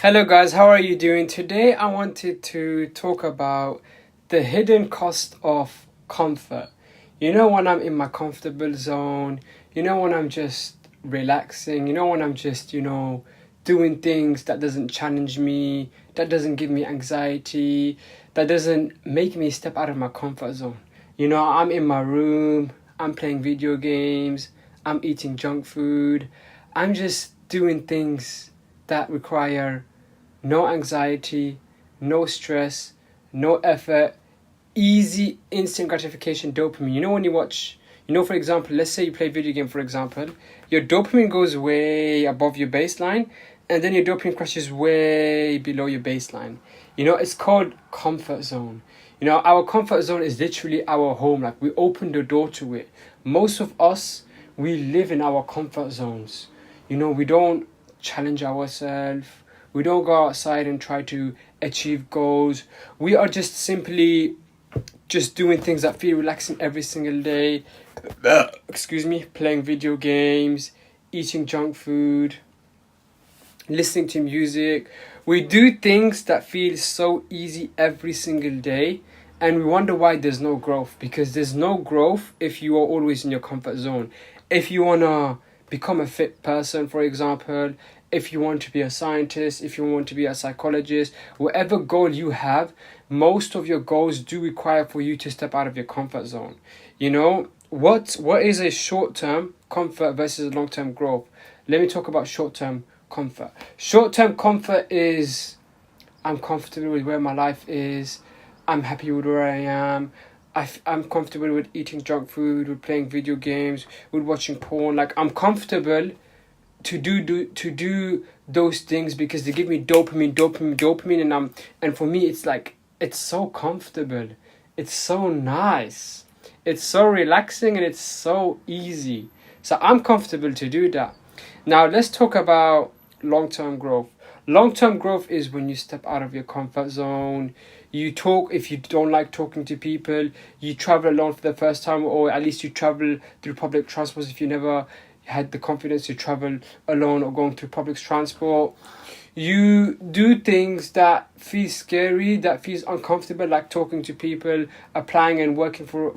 Hello guys, how are you doing? Today I wanted to talk about the hidden cost of comfort. You know, when I'm in my comfortable zone, you know, when I'm just relaxing, you know, when I'm just, doing things that doesn't challenge me, that doesn't give me anxiety, that doesn't make me step out of my comfort zone. You know, I'm in my room, I'm playing video games, I'm eating junk food, I'm just doing things that require no anxiety, no stress, no effort, easy instant gratification dopamine. You know, when you watch, for example, let's say you play video game, for example, your dopamine goes way above your baseline, and then your dopamine crashes way below your baseline. You know, it's called comfort zone. You know, our comfort zone is literally our home. Like, we open the door to it. Most of us, we live in our comfort zones. You know, we don't challenge ourselves. We don't go outside and try to achieve goals. We are just simply just doing things that feel relaxing every single day. Excuse me, playing video games, eating junk food, listening to music. We do things that feel so easy every single day, and we wonder why there's no growth, because there's no growth if you are always in your comfort zone. If you want to become a fit person, for example, if you want to be a scientist, if you want to be a psychologist, whatever goal you have, most of your goals do require for you to step out of your comfort zone. You know, what is a short-term comfort versus a long-term growth? Let me talk about short-term comfort. Short-term comfort is, I'm comfortable with where my life is, I'm happy with where I am, I'm comfortable with eating junk food, with playing video games, with watching porn. Like, I'm comfortable to do those things because they give me dopamine, and for me it's like, it's so comfortable, it's so nice, it's so relaxing, and it's so easy. So I'm comfortable to do that. Now let's talk about long-term growth. Long-term growth is when you step out of your comfort zone. You talk, if you don't like talking to people, you travel alone for the first time, or at least you travel through public transport if you never had the confidence to travel alone or going through public transport. You do things that feel scary, that feels uncomfortable, like talking to people, applying and working for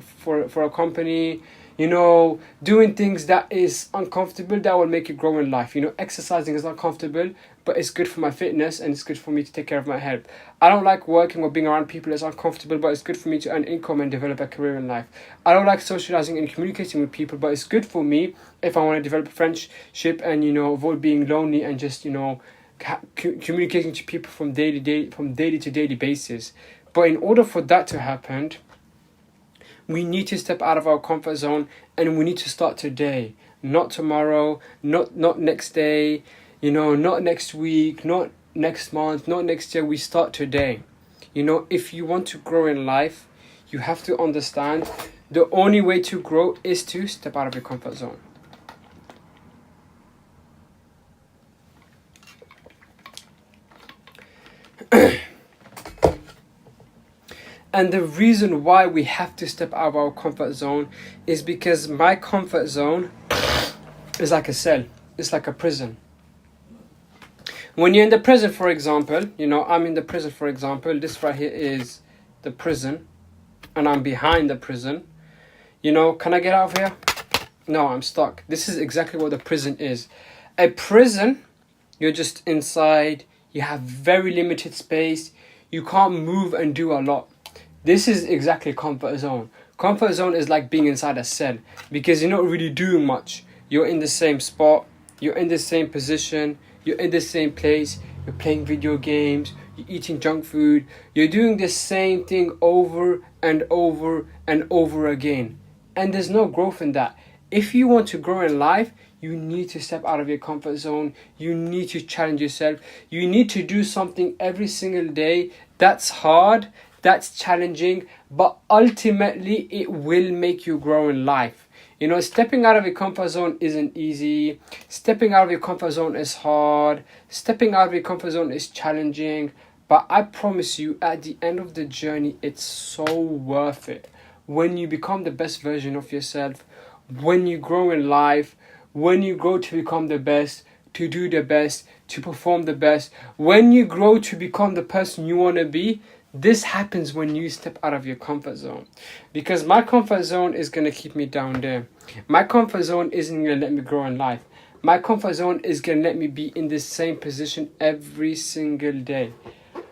a company. You know, doing things that is uncomfortable, that will make you grow in life. You know, exercising is uncomfortable, but it's good for my fitness and it's good for me to take care of my health. I don't like working or being around people that's uncomfortable, but it's good for me to earn income and develop a career in life. I don't like socializing and communicating with people, but it's good for me if I want to develop a friendship and, avoid being lonely and just, communicating to people from daily to daily basis. But in order for that to happen, we need to step out of our comfort zone, and we need to start today, not tomorrow, not next day, not next week, not next month, not next year. We start today. You know, if you want to grow in life, you have to understand the only way to grow is to step out of your comfort zone. And the reason why we have to step out of our comfort zone is because my comfort zone is like a cell. It's like a prison. When you're in the prison, for example, I'm in the prison, for example, this right here is the prison, and I'm behind the prison. Can I get out of here? No, I'm stuck. This is exactly what the prison is. A prison, you're just inside, you have very limited space, you can't move and do a lot. This is exactly comfort zone. Comfort zone is like being inside a cell because you're not really doing much. You're in the same spot, you're in the same position, you're in the same place, you're playing video games, you're eating junk food, you're doing the same thing over and over and over again. And there's no growth in that. If you want to grow in life, you need to step out of your comfort zone. You need to challenge yourself. You need to do something every single day that's hard, that's challenging, but ultimately it will make you grow in life. Stepping out of your comfort zone isn't easy. Stepping out of your comfort zone is hard. Stepping out of your comfort zone is challenging. But I promise you, at the end of the journey, it's so worth it. When you become the best version of yourself, when you grow in life, when you grow to become the best, to do the best, to perform the best. When you grow to become the person you want to be, this happens when you step out of your comfort zone. Because my comfort zone is going to keep me down there. My comfort zone isn't going to let me grow in life. My comfort zone is going to let me be in the same position every single day.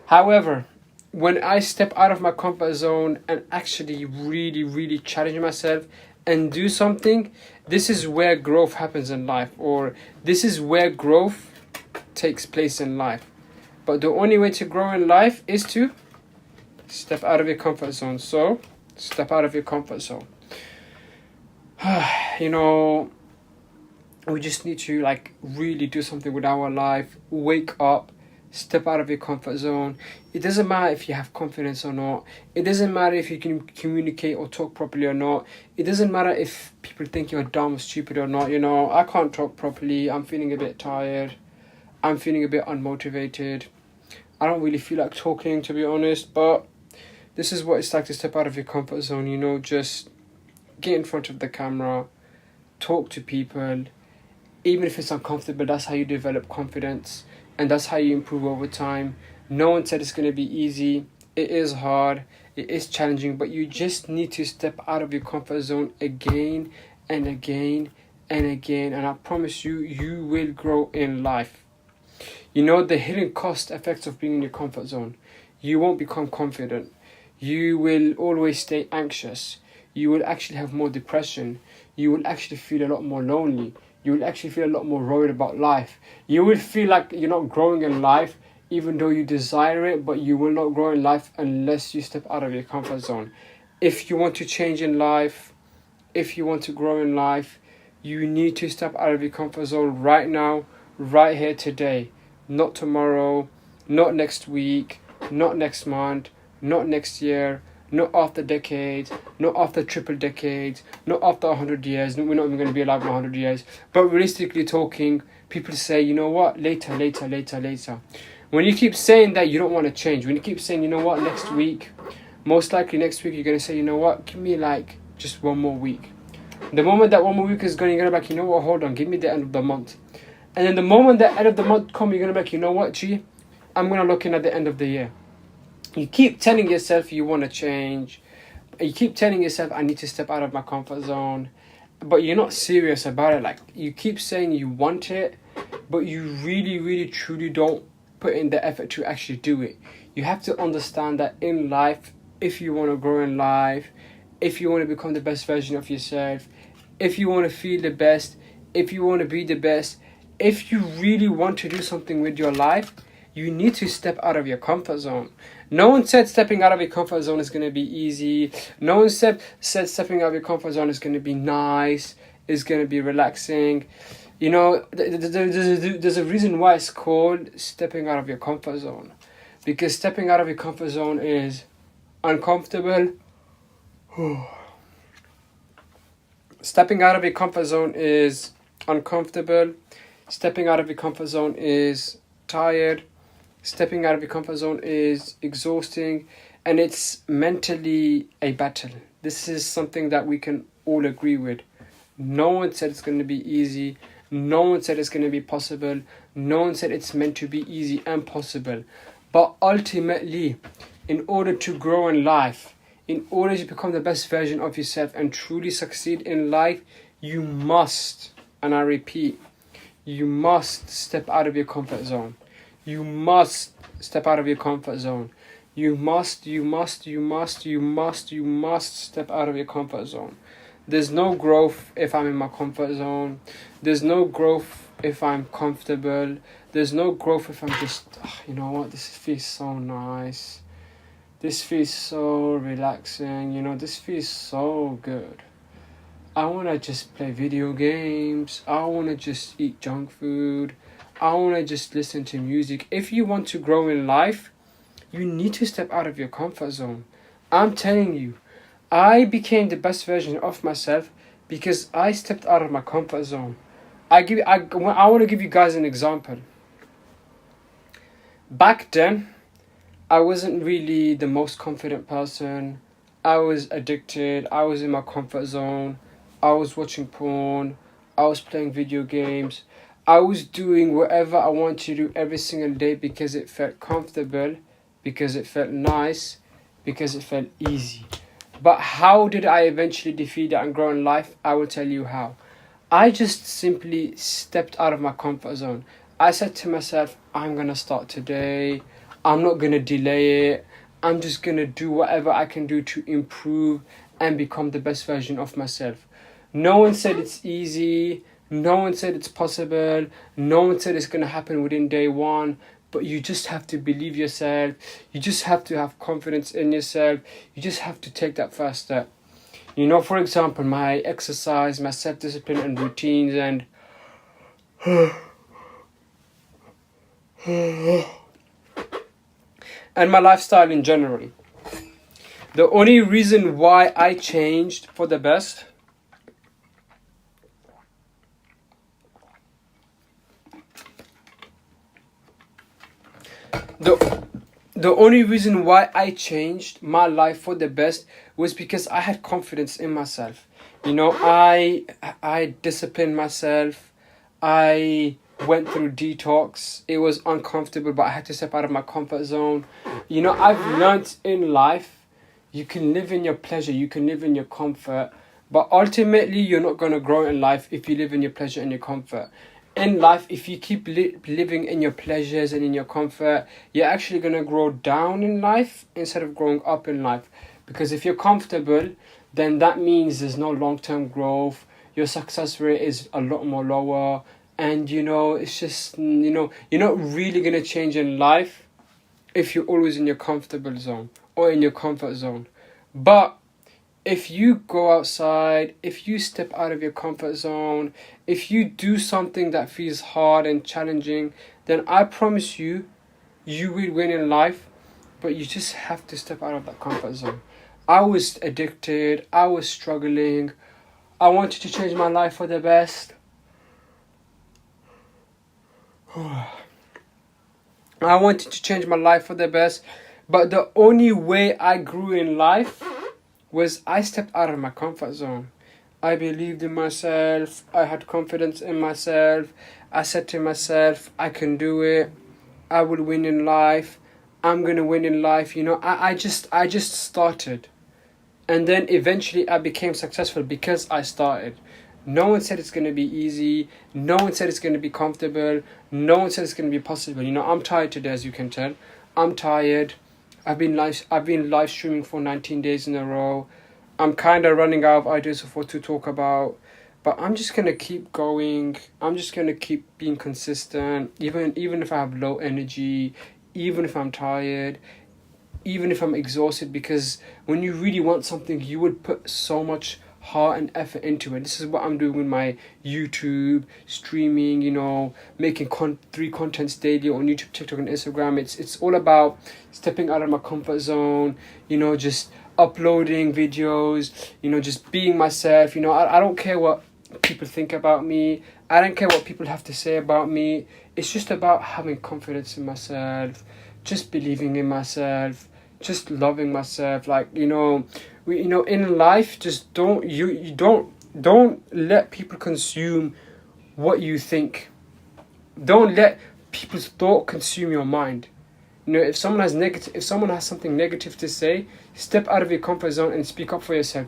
However, when I step out of my comfort zone and actually really challenge myself and do something, this is where growth happens in life, or this is where growth takes place in life. But the only way to grow in life is to step out of your comfort zone. So, step out of your comfort zone. You know, we just need to really do something with our life. Wake up. Step out of your comfort zone. It doesn't matter if you have confidence or not. It doesn't matter if you can communicate or talk properly or not. It doesn't matter if people think you're dumb or stupid or not. You know, I can't talk properly. I'm feeling a bit tired. I'm feeling a bit unmotivated. I don't really feel like talking, to be honest. But this is what it's like to step out of your comfort zone. You know, just get in front of the camera. Talk to people. Even if it's uncomfortable, that's how you develop confidence. And that's how you improve over time. No one said it's going to be easy. It is hard. It is challenging. But you just need to step out of your comfort zone again and again and again. And I promise you, you will grow in life. You know, the hidden cost effects of being in your comfort zone. You won't become confident. You will always stay anxious. You will actually have more depression. You will actually feel a lot more lonely. You will actually feel a lot more worried about life. You will feel like you're not growing in life, even though you desire it, but you will not grow in life unless you step out of your comfort zone. If you want to change in life, if you want to grow in life, you need to step out of your comfort zone right now, right here today. Not tomorrow, not next week, not next month, not next year, not after decades, not after triple decades, not after 100 years. We're not even going to be alive in 100 years. But realistically talking, people say, you know what, later. When you keep saying that, you don't want to change. When you keep saying, you know what, next week, most likely next week, you're going to say, you know what, give me just one more week. The moment that one more week is going, you're going to be like, you know what, hold on, give me the end of the month. And then the moment the end of the month comes, you're going to be like, you know what, gee, I'm going to look in at the end of the year. You keep telling yourself you want to change. You keep telling yourself, I need to step out of my comfort zone. But you're not serious about it. You keep saying you want it, but you really, truly don't put in the effort to actually do it. You have to understand that in life, if you want to grow in life, if you want to become the best version of yourself, if you want to feel the best, if you want to be the best, if you really want to do something with your life, you need to step out of your comfort zone. No one said stepping out of your comfort zone is going to be easy. No one said stepping out of your comfort zone is going to be nice, is going to be relaxing. You know, there's a reason why it's called stepping out of your comfort zone. Because stepping out of your comfort zone is uncomfortable. Stepping out of your comfort zone is uncomfortable. Stepping out of your comfort zone is tired. Stepping out of your comfort zone is exhausting, and it's mentally a battle. This is something that we can all agree with. No one said it's going to be easy. No one said it's going to be possible. No one said it's meant to be easy and possible. But ultimately, in order to grow in life, in order to become the best version of yourself and truly succeed in life, you must, and I repeat, you must step out of your comfort zone. You must step out of your comfort zone. You must step out of your comfort zone. There's no growth if I'm in my comfort zone. There's no growth if I'm comfortable. There's no growth if I'm just, you know what, this feels so nice. This feels so relaxing. You know, this feels so good. I want to just play video games. I want to just eat junk food. I want to just listen to music. If you want to grow in life, you need to step out of your comfort zone. I'm telling you, I became the best version of myself because I stepped out of my comfort zone. I want to give you guys an example. Back then, I wasn't really the most confident person. I was addicted. I was in my comfort zone. I was watching porn. I was playing video games. I was doing whatever I wanted to do every single day because it felt comfortable, because it felt nice, because it felt easy. But how did I eventually defeat that and grow in life? I will tell you how. I just simply stepped out of my comfort zone. I said to myself, I'm going to start today. I'm not going to delay it. I'm just going to do whatever I can do to improve and become the best version of myself. No one said it's easy. No one said it's possible. No one said it's going to happen within day one. But you just have to believe yourself. You just have to have confidence in yourself. You just have to take that first step. You know, for example, my exercise, my self-discipline and routines and and my lifestyle in general. The only reason why I changed for the best the only reason why I changed my life for the best was because I had confidence in myself. You know, I disciplined myself. I went through detox. It was uncomfortable, but I had to step out of my comfort zone. You know, I've learned in life, you can live in your pleasure, you can live in your comfort, but ultimately you're not going to grow in life if you live in your pleasure and your comfort. In life, if you keep living in your pleasures and in your comfort, you're actually going to grow down in life instead of growing up in life. Because if you're comfortable, then that means there's no long-term growth. Your success rate is a lot more lower. And, you know, it's just, you know, you're not really going to change in life if you're always in your comfortable zone or in your comfort zone. But if you go outside, if you step out of your comfort zone, if you do something that feels hard and challenging, then I promise you, you will win in life, but you just have to step out of that comfort zone. I was addicted, I was struggling, I wanted to change my life for the best. I wanted to change my life for the best, but the only way I grew in life was I stepped out of my comfort zone. I believed in myself. I had confidence in myself. I said to myself, I can do it. I will win in life. I'm going to win in life. You know, I just started. And then eventually I became successful because I started. No one said it's going to be easy. No one said it's going to be comfortable. No one said it's going to be possible. You know, I'm tired today, as you can tell. I'm tired. I've been live streaming for 19 days in a row. I'm kind of running out of ideas of what to talk about, but I'm just gonna keep going. I'm just gonna keep being consistent, even if I have low energy, even if I'm tired, even if I'm exhausted. Because when you really want something, you would put so much heart and effort into it. This is what I'm doing with my YouTube streaming, you know, making 3 contents daily on YouTube, TikTok and Instagram. It's all about stepping out of my comfort zone, you know, just uploading videos, you know, just being myself. You know, I don't care what people think about me. I don't care what people have to say about me. It's just about having confidence in myself, just believing in myself, just loving myself. Like, you know, in life, just don't let people consume what you think. Don't let people's thought consume your mind. You know, if someone has something negative to say, step out of your comfort zone and speak up for yourself.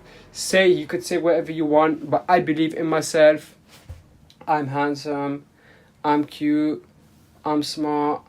You could say whatever you want, but I believe in myself. I'm handsome, I'm cute, I'm smart,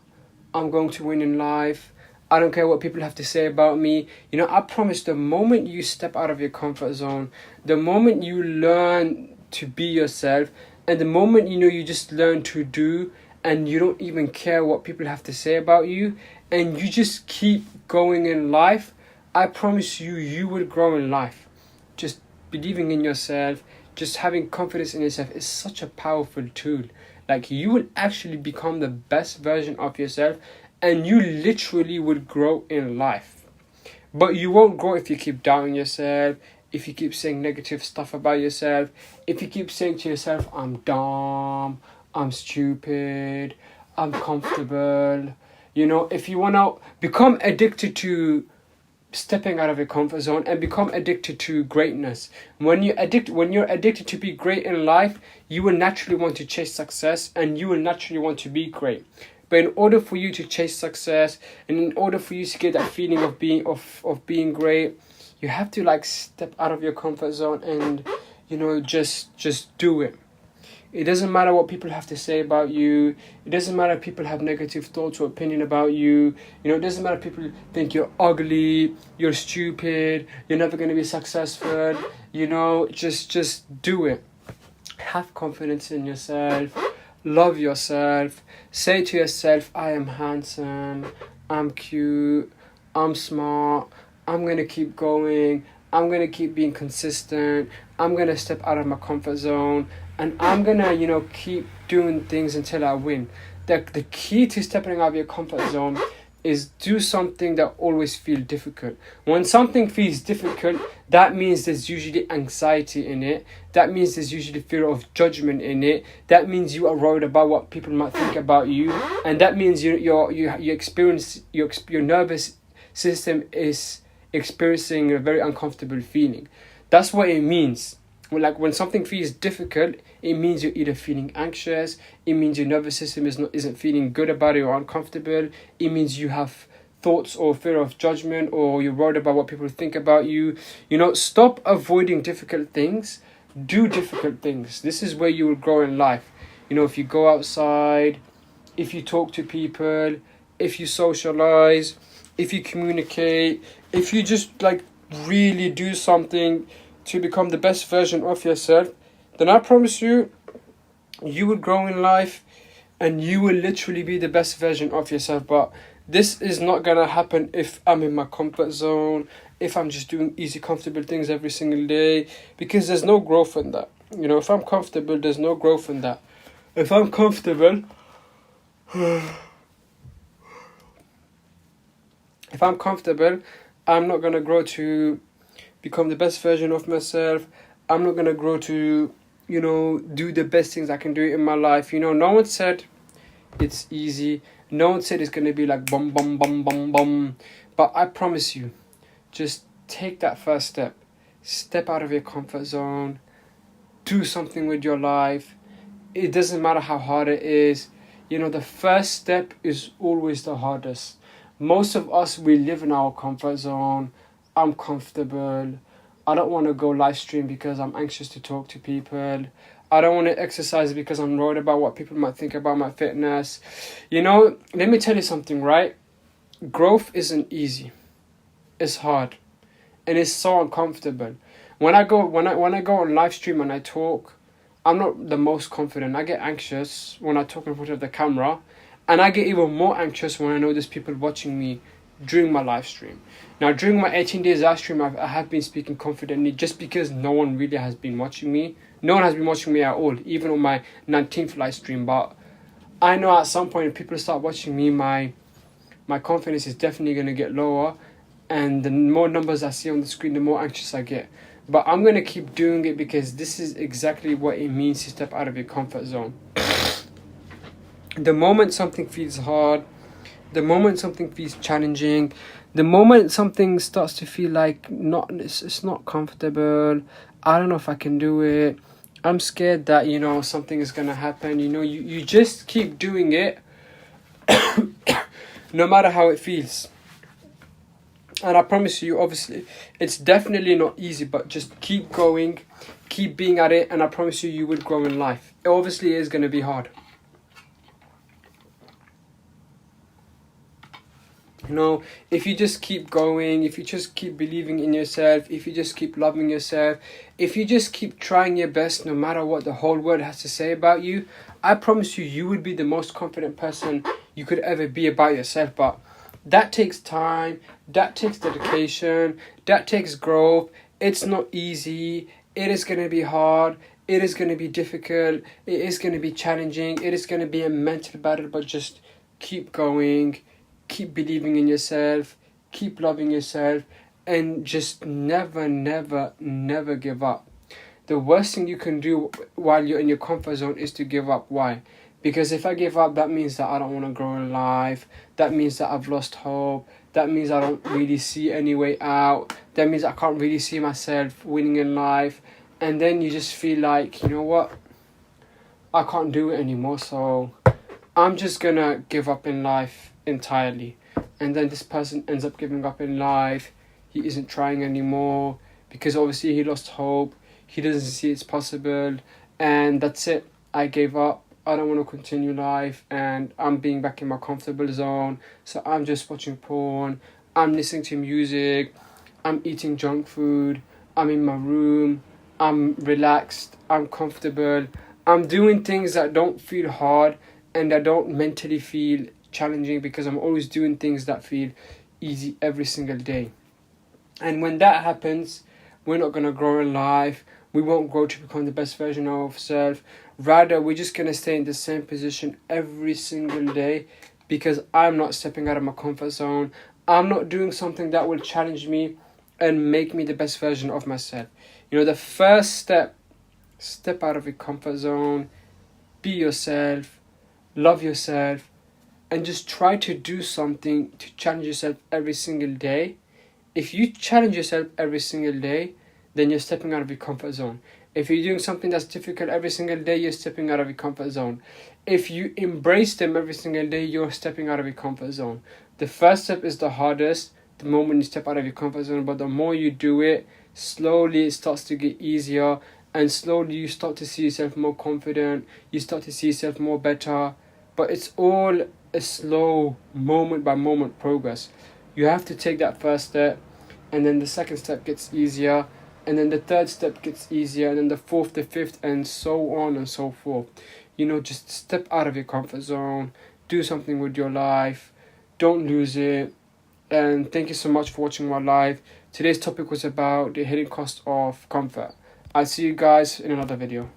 I'm going to win in life. I don't care what people have to say about me. You know, I promise, the moment you step out of your comfort zone, the moment you learn to be yourself, and the moment, you know, you just learn to do, and you don't even care what people have to say about you, and you just keep going in life, I promise you, you will grow in life. Just believing in yourself, just having confidence in yourself is such a powerful tool. Like, you will actually become the best version of yourself, and you literally will grow in life. But you won't grow if you keep doubting yourself, if you keep saying negative stuff about yourself, if you keep saying to yourself, I'm dumb, I'm stupid, I'm comfortable. You know, if you want to become addicted to stepping out of your comfort zone and become addicted to greatness. When you're addicted to be great in life, you will naturally want to chase success and you will naturally want to be great. But in order for you to chase success and in order for you to get that feeling of being great, you have to like step out of your comfort zone and just do it. It doesn't matter what people have to say about you. It doesn't matter if people have negative thoughts or opinion about you. It doesn't matter if people think you're ugly, you're stupid, you're never going to be successful. Just do it. Have confidence in yourself. Love yourself. Say to yourself, I am handsome, I'm cute, I'm smart, I'm going to keep going, I'm going to keep being consistent, I'm going to step out of my comfort zone, and I'm going to, keep doing things until I win. The key to stepping out of your comfort zone is do something that always feels difficult. When something feels difficult, that means there's usually anxiety in it. That means there's usually fear of judgment in it. That means you are worried about what people might think about you, and that means your nervous system is experiencing a very uncomfortable feeling. That's what it means. When something feels difficult, it means you're either feeling anxious, it means your nervous system isn't feeling good about it or uncomfortable, it means you have thoughts or fear of judgment or you're worried about what people think about you. Stop avoiding difficult things, do difficult things. This is where you will grow in life. If you go outside, if you talk to people, if you socialize, if you communicate, if you just really do something to become the best version of yourself, then I promise you, you will grow in life and you will literally be the best version of yourself. But this is not gonna happen if I'm in my comfort zone, if I'm just doing easy, comfortable things every single day, because there's no growth in that. If I'm comfortable, there's no growth in that. If I'm comfortable, I'm not gonna grow to become the best version of myself. I'm not gonna grow to, do the best things I can do in my life. No one said it's easy. No one said it's gonna be like bum bum bum bum bum. But I promise you, just take that first step. Step out of your comfort zone. Do something with your life. It doesn't matter how hard it is. The first step is always the hardest. Most of us, we live in our comfort zone. I'm comfortable. I don't want to go live stream because I'm anxious to talk to people. I don't want to exercise because I'm worried about what people might think about my fitness. Let me tell you something, right? Growth isn't easy. It's hard. And it's so uncomfortable. When I go on live stream and I talk, I'm not the most confident. I get anxious when I talk in front of the camera. And I get even more anxious when I know there's people watching me during my live stream. Now, during my 18 days live stream, I have been speaking confidently just because no one really has been watching me. No one has been watching me at all, even on my 19th live stream. But I know at some point, if people start watching me, my confidence is definitely going to get lower. And the more numbers I see on the screen, the more anxious I get. But I'm going to keep doing it because this is exactly what it means to step out of your comfort zone. The moment something feels hard, the moment something feels challenging, the moment something starts to feel like it's not comfortable, I don't know if I can do it, I'm scared that, something is going to happen, you just keep doing it no matter how it feels. And I promise you, obviously, it's definitely not easy, but just keep going, keep being at it, and I promise you, you will grow in life. It obviously is going to be hard. If you just keep going, if you just keep believing in yourself, if you just keep loving yourself, if you just keep trying your best no matter what the whole world has to say about you, I promise you, you will be the most confident person you could ever be about yourself. But that takes time, that takes dedication, that takes growth. It's not easy. It is going to be hard. It is going to be difficult. It is going to be challenging. It is going to be a mental battle, but just keep going. Keep believing in yourself, keep loving yourself, and just never, never, never give up. The worst thing you can do while you're in your comfort zone is to give up. Why? Because if I give up, that means that I don't want to grow in life. That means that I've lost hope. That means I don't really see any way out. That means I can't really see myself winning in life. And then you just feel like, you know what? I can't do it anymore, so I'm just gonna give up in life entirely. And then this person ends up giving up in life. He isn't trying anymore because obviously he lost hope. He doesn't see it's possible. And that's it. I gave up. I don't want to continue life, and I'm being back in my comfortable zone. So I'm just watching porn. I'm listening to music. I'm eating junk food. I'm in my room. I'm relaxed. I'm comfortable. I'm doing things that don't feel hard and that don't mentally feel challenging because I'm always doing things that feel easy every single day. And when that happens, we're not going to grow in life. We won't grow to become the best version of ourselves. Rather, we're just going to stay in the same position every single day because I'm not stepping out of my comfort zone. I'm not doing something that will challenge me and make me the best version of myself. You know, the first step out of your comfort zone, be yourself, love yourself, and just try to do something to challenge yourself every single day. If you challenge yourself every single day, then you're stepping out of your comfort zone. If you're doing something that's difficult every single day, you're stepping out of your comfort zone. If you embrace them every single day, you're stepping out of your comfort zone. The first step is the hardest, the moment you step out of your comfort zone, but the more you do it, slowly it starts to get easier, and slowly you start to see yourself more confident, you start to see yourself more better. But it's all a slow, moment by moment progress. You have to take that first step, and then the second step gets easier, and then the third step gets easier, and then the fourth, the fifth, and so on and so forth. You know, just step out of your comfort zone, do something with your life, don't lose it. And thank you so much for watching my live. Today's topic was about the hidden cost of comfort. I'll see you guys in another video.